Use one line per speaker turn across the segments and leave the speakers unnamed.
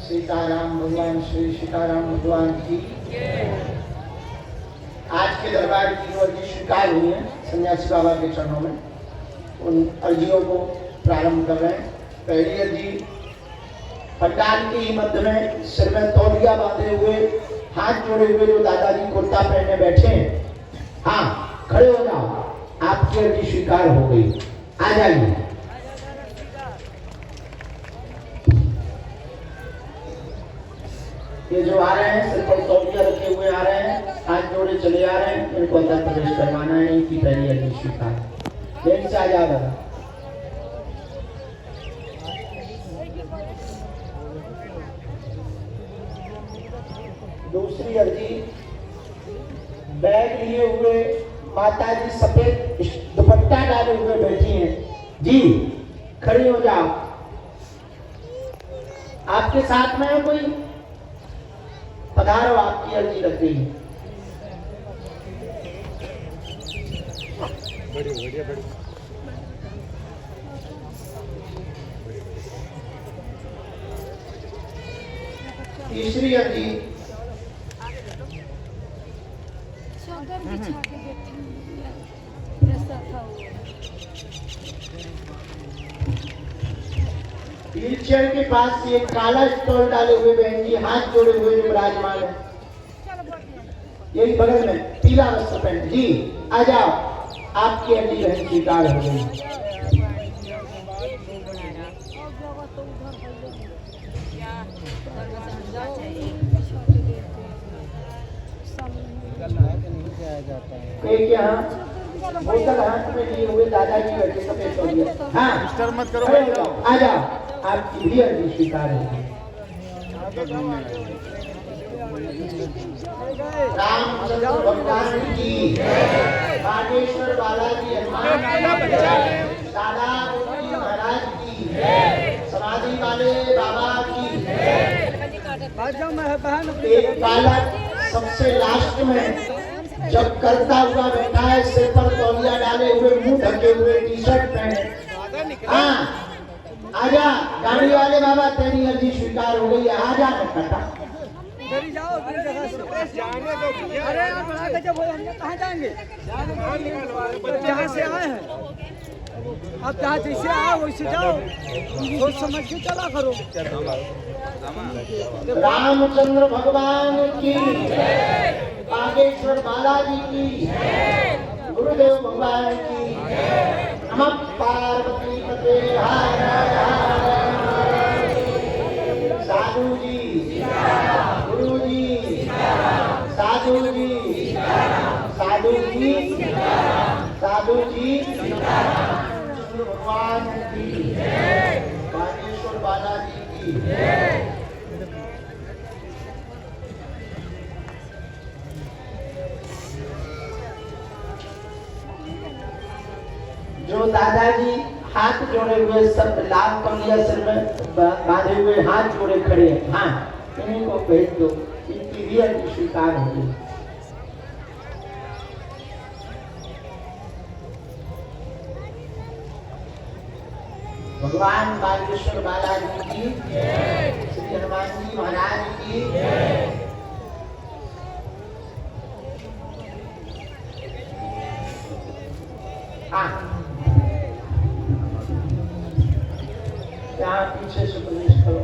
सीताराम भगवान श्री सीताराम भगवान की। आज के दरबार की जो अर्जी स्वीकार हुई है सन्यासी बाबा के चरणों में, उन अर्जियों को प्रारंभ कर रहे हैं। पहली अर्जी पंडाल के ही मध्य में सिर में तौलिया बांधे हुए, हाथ जोड़े हुए जो दादाजी कुर्ता पहने बैठे हैं, हाँ खड़े हो जाओ, आपकी अर्जी स्वीकार हो गई, आ जाइए। ये जो आ रहे हैं सिर पर तौलिया रखे हुए आ रहे हैं, हाथ जोड़े चले आ रहे हैं, इनको अंदर प्रवेश करवाना है। इनकी पहली अर्जी स्वीकार। लेन से आ जाओ दादा। दूसरी अर्जी बैग लिए हुए माता जी सफेद दुपट्टा डाले हुए बैठी हैं जी, खड़ी हो जाओ। आपके साथ में है कोई? पधारो, आपकी अर्जी लग गई। तीसरी अर्जी व्हीलचेयर के पास ये काला स्टॉल डाले हुए बहन जी, हाथ जोड़े हुए जो विराजमान है, यही बगल में पीला वस्त्र पहन जी, आ जाओ, आपकी अर्जी बहन स्वीकार हो गई। एक यहाँ बोतल हाथ में लिए हुए दादाजी बैठे सफेद तौलिया, हाँ मत करो, आ जाओ, आपकी भी अर्जी स्वीकार होगी। रामचंद्र भगवान की, बागेश्वर बालाजी हनुमान दादा महाराज की, समाधि वाले बाबा की। एक बालक सबसे लास्ट में जब करता हुआ बैठा है, सिर पर तौलिया डाले हुए, मुंह ढके हुए, टी शर्ट पहने, हाँ आजा गाड़ी वाले बाबा, तेरी अर्जी स्वीकार हो गई है, आजा कटा।
जाओ जाने दो। अरे आप आगे जब हम कहाँ जाएंगे? जहाँ से आए हैं आप, जहाँ जैसे आओ वैसे जाओ, सोच समझ के चला करो।
रामचंद्र भगवान की, बागेश्वर बालाजी की, गुरुदेव भगवान की, नमः पार्वती पते हर हर। साधु जी, गुरु जी, साधु जी, साधु जी, साधु जी, भगवान की, बागेश्वर बालाजी की। जो दादाजी हाथ जोड़े हुए, सब लाल कमलिया सिर में बांधे हुए, हाथ जोड़े खड़े हैं, हाँ इन्हीं को भेज दो, इनकी भी अर्जी स्वीकार होगी। भगवान बागेश्वर बालाजी की, श्री हनुमान जी महाराज की। हाँ यहाँ पीछे से प्रवेश करो।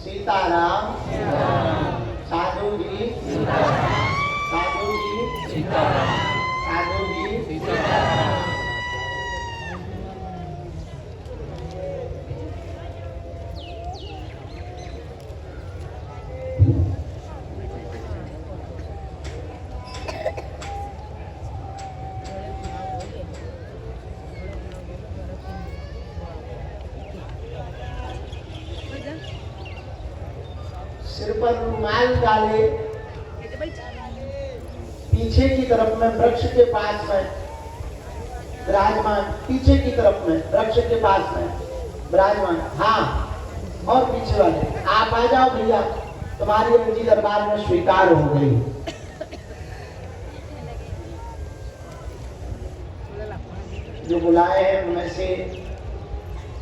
सीताराम, साधु जी, साधु जी, साधु जी, सिर पर रुमाल डाले, पीछे की तरफ में वृक्ष के पास में विराजमान, पीछे की तरफ में वृक्ष के पास में विराजमान, हाँ और पीछे वाले आप आ जाओ भैया, तुम्हारी अर्जी दरबार में स्वीकार हो गई। जो बुलाए हैं उनमें से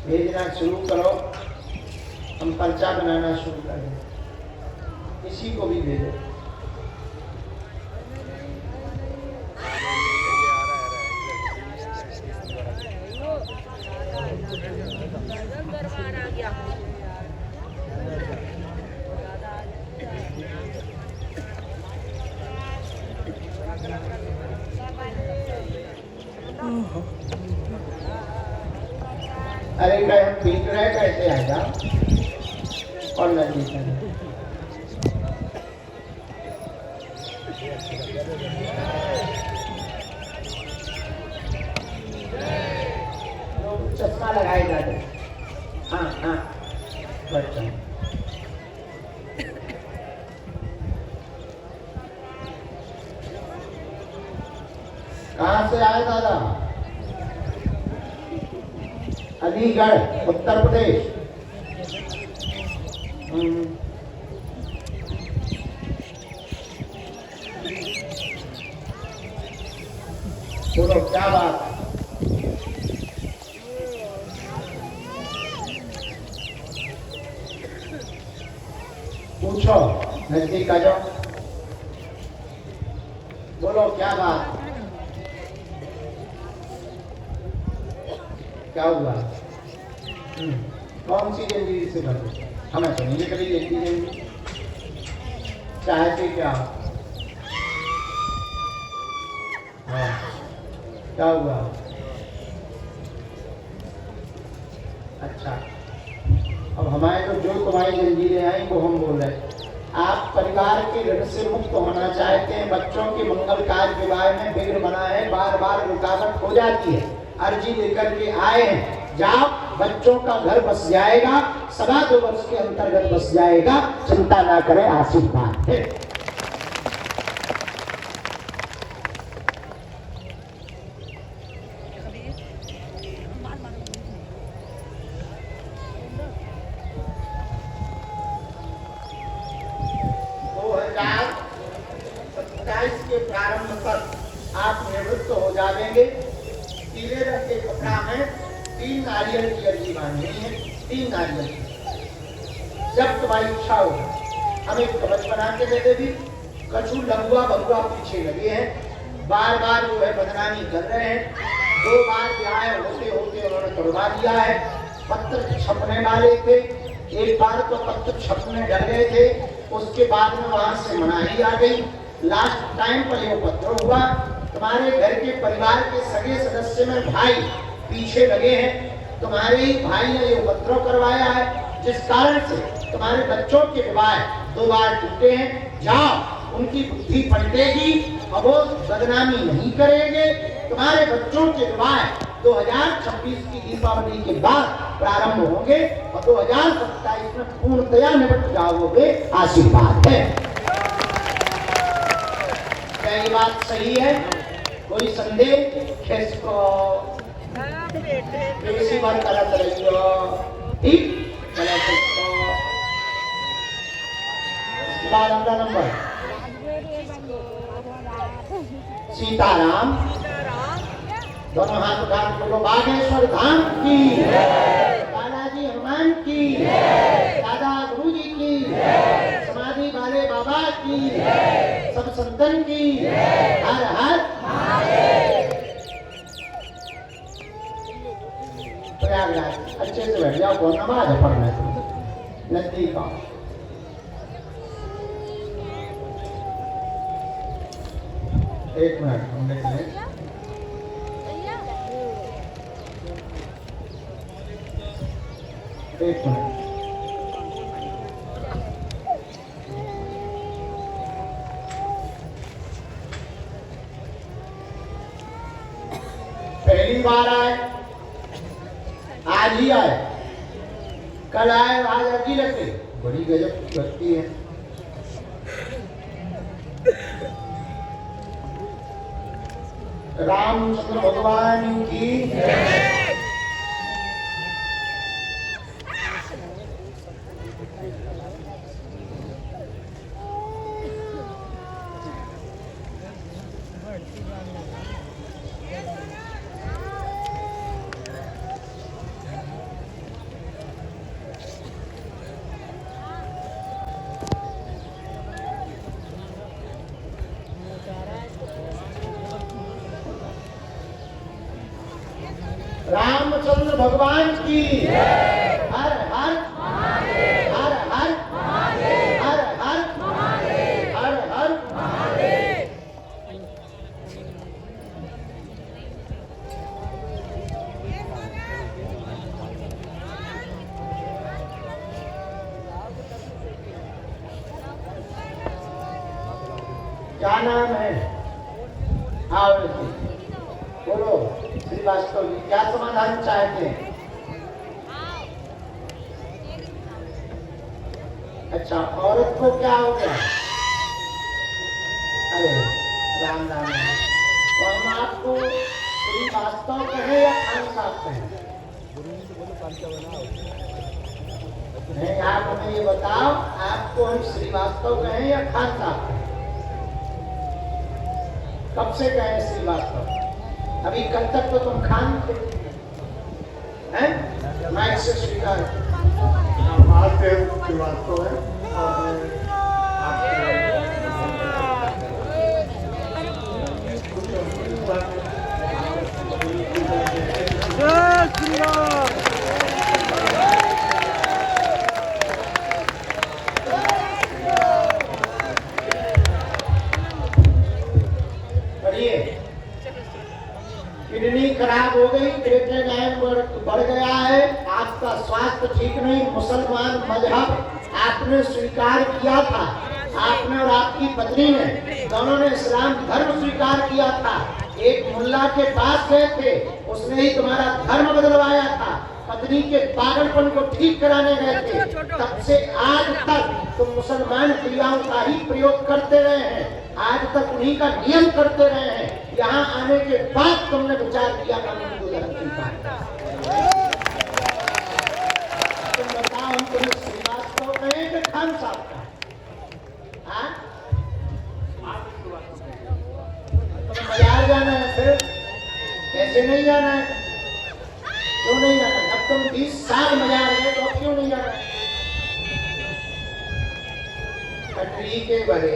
भेजना शुरू करो, हम पर्चा बनाना शुरू करें। किसी को भी भेजो। अरे कहीं हम पीट रहे कैसे आ जाओ और नदी चश्मा लगाए जाते। हाँ हाँ बच्चा कहाँ से आए दादा? अलीगढ़ उत्तर प्रदेश। बोलो क्या बात? पूछो, नजदीक आ जाओ। बोलो क्या बात? क्या हुआ? कौन सी जिंदगी से बने? हमें तो नहीं कभी जिंदगी चाहते क्या? हाँ क्या हुआ? अच्छा, अब हमारे तो जो तुम्हारी जंजीरें आई वो हम बोल रहे हैं। आप परिवार के ऋण से मुक्त होना चाहते हैं, बच्चों के मंगल कार्य विवाह में विघ्न बना है, बार बार रुकावट हो जाती है, अर्जी लेकर के आए हैं, जाओ बच्चों का घर बस जाएगा, 2.25 वर्ष के अंतर्गत बस जाएगा, चिंता ना करें, आशीर्वाद है। के प्रारंभ तक आप निवृत्त हो जाएंगे। पीले रंग के कपड़ा में 3 नारियल की अर्जी बांधनी है, 3 नारियल की। जब तुम्हारी इच्छा हो हम एक कवच बना के दे देगी। कछु लंगुआ बंगुआ पीछे लगे हैं, बार बार जो है बदनामी कर रहे हैं। 2 बार ब्याह होते होते उन्होंने तोड़वा दिया है। पत्र छपने वाले थे, एक बार तो पत्र छपने डर गए थे, उसके बाद में वहां से मनाही आ गई। लास्ट टाइम पर यह पत्र हुआ। तुम्हारे घर के परिवार के सगे सदस्य में भाई पीछे लगे हैं, तुम्हारे ही भाई ने ये उपद्रव करवाया है, जिस कारण से तुम्हारे बच्चों के विवाह 2 बार टूटे हैं। जाओ उनकी बुद्धि पलटेगी और वो बदनामी नहीं करेंगे। तुम्हारे बच्चों के विवाह 2026 की दीपावली के बाद प्रारंभ होंगे और 2027 में पूर्णतया निपट जाओगे, आशीर्वाद है। क्या ये बात सही है? कोई संदेह? खिसको किसी बार गलत रहियो, ठीक? गलत रहियो। इसके बाद अगला नंबर सीताराम। दोनों हाथ उठा के बोलो बागेश्वर धाम की, बालाजी हनुमान की, दादा गुरु जी की, समाधि वाले बाबा की, सब संतन की, हर हर प्रयागराज। अच्छे से बैठ जाओ, कौन नमाज है पढ़ना है नजदीक आओ। एक मिनट हम देख लें। एक मिनट। पहली बार आए, आज ही आए, कल आए, आज अर्जी रखे, बड़ी गजब की भक्ति है। रामचंद्र भगवान की रामचंद्र भगवान की हर हर हर हर हर हर हर हर। क्या नाम है? आओ बोलो श्रीवास्तव जी, क्या समाधान चाहते हैं? अच्छा, औरत को क्या हो गया? अरे राम राम राम। तो हम आपको श्रीवास्तव कहें या खान साहब कहें? नहीं, आप हमें ये बताओ, आपको हम श्रीवास्तव कहें या खान साहब कहें? कब से कहें श्रीवास्तव? अभी कल तक तो तुम खान थे, हैं? माइक से स्वीकार।
आपके श्रीवास्तव है और
जय श्री राम।
किडनी खराब हो गई, क्रिएटिनिन बढ़ गया है, आपका स्वास्थ्य ठीक नहीं, मुसलमान मजहब आपने स्वीकार किया था, आपने और आपकी पत्नी ने दोनों ने इस्लाम धर्म स्वीकार किया था। एक मुल्ला के पास गए थे, उसने ही तुम्हारा धर्म बदलवाया था, पत्नी के पागलपन को ठीक कराने गए थे। तब से आज तक तुम मुसलमान क्रियाओं का ही प्रयोग करते रहे हैं, आज तक उन्हीं का नियम करते रहे हैं। यहाँ आने के बाद तुमने विचार किया कि हिंदू धर्म स्वीकार। तुम बताओ, हम तुम्हें श्रीवास्तव कहें कि खान साहब का? तुम्हें बाजार जाना है, फिर कैसे नहीं जाना है? क्यों नहीं जाना? अब तुम 20 साल बाजार गए तो अब क्यों नहीं जाना? कटरी के बड़े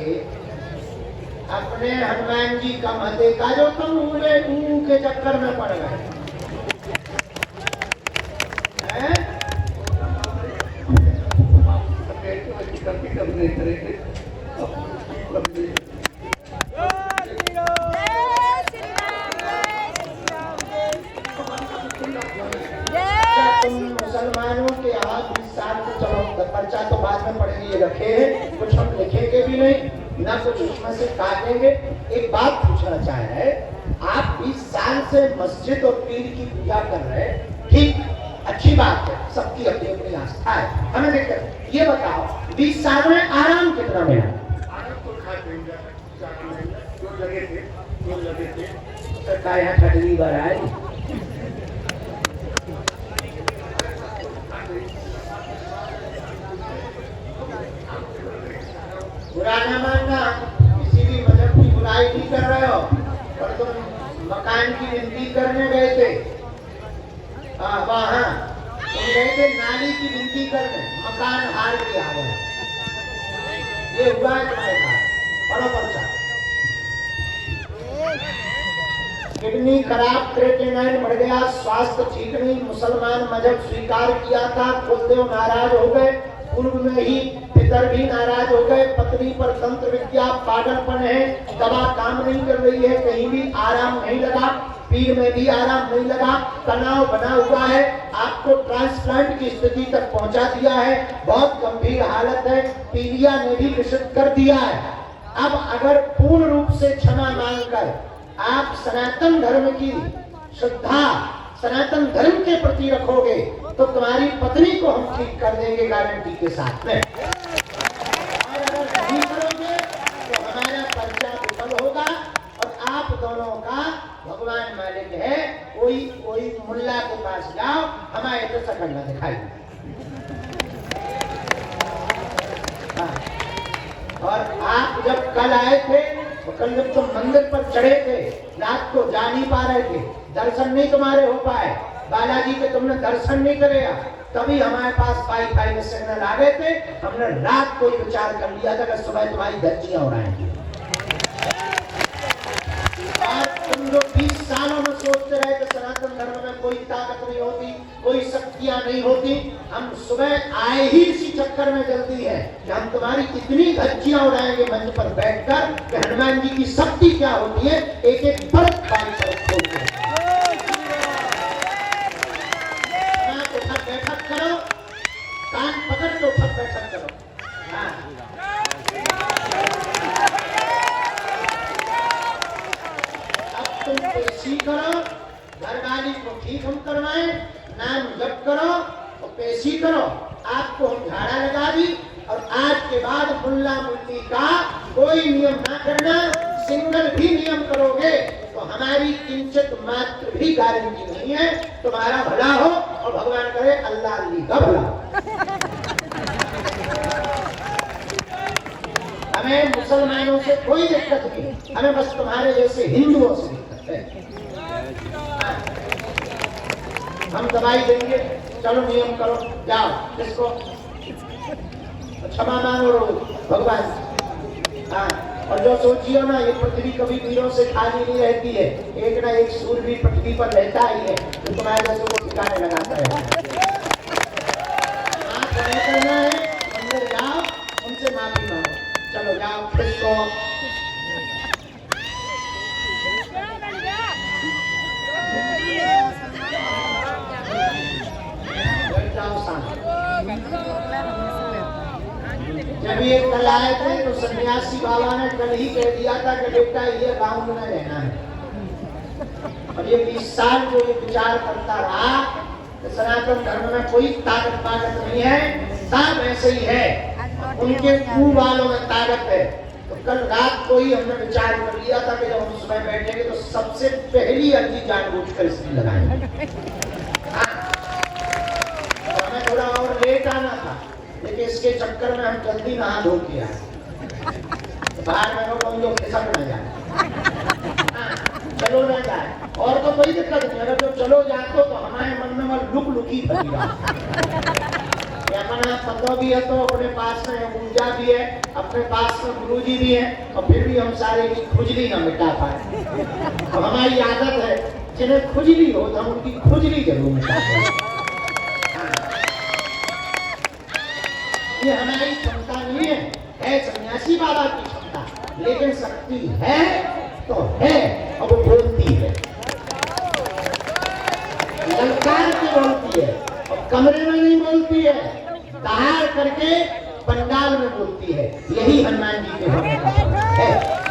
अपने हनुमान जी का मत देखा जो तुम उड़े के चक्कर में पड़ गए हैं? तुम मुसलमानों के यहाँ 20 साल से, चलो पर्चा तो बाद में पढ़ेंगे, रखे हैं, कुछ हम लिखेंगे भी नहीं ना, कुछ उसमें से काटेंगे। एक बात पूछना चाह रहे हैं, आप 20 साल से मस्जिद और पीर की पूजा कर रहे हैं, ठीक, अच्छी बात है, सबकी अपनी अपनी आस्था है, हमें देखकर ये बताओ 20 साल में आराम कितना मिला? सरकार यहाँ खटरी बार आए, बुरा ना मानना, किसी भी मजहब की बुराई नहीं कर रहे हो, पर तुम मकान की विनती करने गए थे, वहाँ तुम गए थे नाली की विनती करने, मकान हार के आ गए, ये हुआ है तुम्हारे साथ। पढ़ो पर्चा। किडनी खराब, क्रिएटिनिन बढ़ गया, स्वास्थ्य ठीक नहीं, मुसलमान मजहब स्वीकार किया था, कुलदेव नाराज हो गए, पूर्व में ही पितर भी नाराज हो गए, पत्नी पर तंत्र विद्या पागलपन है, दवा काम नहीं कर रही है, कहीं भी आराम नहीं लगा, पीर में भी आराम नहीं लगा, तनाव बना हुआ है, आपको ट्रांसप्लांट की स्थिति तक पहुंचा दिया है, बहुत गंभीर हालत है, पीलिया ने भी निषिद्ध कर दिया है। अब अगर पूर्ण रूप से क्षमा मांगकर आप सनातन धर्म की श्रद्धा सनातन धर्म के प्रति रखोगे तो तुम्हारी पत्नी को हम ठीक कर देंगे गारंटी के साथ में, और अगर नहीं करोगे तो हमारा पर्चा विफल होगा और आप दोनों का भगवान मालिक है। कोई मुल्ला के पास जाओ, हमारे तो शकल न दिखाई। और आप जब कल आए थे तो कल जब तुम मंदिर पर चढ़े थे, रात को जा नहीं पा रहे थे, दर्शन नहीं तुम्हारे हो पाए, बालाजी के तुमने दर्शन नहीं करे, तभी हमारे पास वाईफाई में सिग्नल आ गए थे, हमने रात को विचार कर लिया था कि सुबह तुम्हारी धज्जियां उड़ाएंगी। आज तुम जो 20 सालों में सोचते रहे कि सनातन धर्म में कोई ताकत कोई शक्तियां नहीं होती। हम सुबह आए ही इसी चक्कर में जल्दी है कि हम तुम्हारी इतनी धज्जियां उड़ाएंगे मंच पर बैठकर कि हनुमान जी की शक्ति क्या होती है, एक एक बर्फ पानी पर खोलते हैं। उठक बैठक करो, कान पकड़ के उठक बैठक करो। हाँ। अब तुम पेशी करो, घरवाली को ठीक हम करवाएं, नाम जप करो और पेशी करो। आपको हम झाड़ा लगा दी और आज के बाद मुल्ला मुल्ली का कोई नियम ना करना। सिंगल भी नियम करोगे तो हमारी किंचित मात्र भी गारंटी नहीं है तुम्हारा भला हो और भगवान करे अल्लाह अल्ली का भला। हमें मुसलमानों से कोई दिक्कत नहीं, हमें बस तुम्हारे जैसे हिंदुओं से दिक्कत है। हम दवाई देंगे, चलो नियम करो, जाओ किसको क्षमा मांगो भगवान। हाँ, और जो सोचियो ना ये पृथ्वी कभी वीरों से खाली नहीं रहती है, एक ना एक सूरवीर पृथ्वी पर रहता ही है जो तुम्हारे जैसे को ठिकाने लगाता है। करना है, अंदर जाओ, उनसे माफी मांगो, चलो जाओ किसको जब ये कल आए थे तो सन्यासी बाबा ने कल ही कह दिया था कि बेटा ये गांव में रहना है। और ये 20 साल जो ये विचार करता रहा कि सनातन धर्म में कोई ताकत नहीं है, सब ऐसे ही है, उनके कुल वालों में ताकत है। तो कल रात को ही हमने विचार कर लिया था कि जब हम सुबह बैठेंगे तो सबसे पहली अर्जी जानबूझकर इसकी लगाएंगे। हमें थोड़ा और लेट आना था लेकिन इसके चक्कर में हम जल्दी नहा धो के आए। बाहर में लोग हम लोग खिसक न जाए, चलो न जाए और तो कोई दिक्कत नहीं। अगर जो चलो जाते तो हमारे मन में वो लुक लुकी बनी अपना पतो भी है तो अपने पास में ऊर्जा भी है, अपने पास में गुरु जी भी है और फिर भी हम सारे की खुजली न मिटा पाए। तो हमारी आदत है जिन्हें खुजली हो तो हम उनकी खुजली जरूर मिटाते हैं। ये हमारी क्षमता नहीं है सन्यासी बाबा की क्षमता, लेकिन शक्ति है तो है और वो बोलती है, ललकार के बोलती है और कमरे में नहीं बोलती है, बाहर करके पंडाल में बोलती है। यही हनुमान जी के होने का है।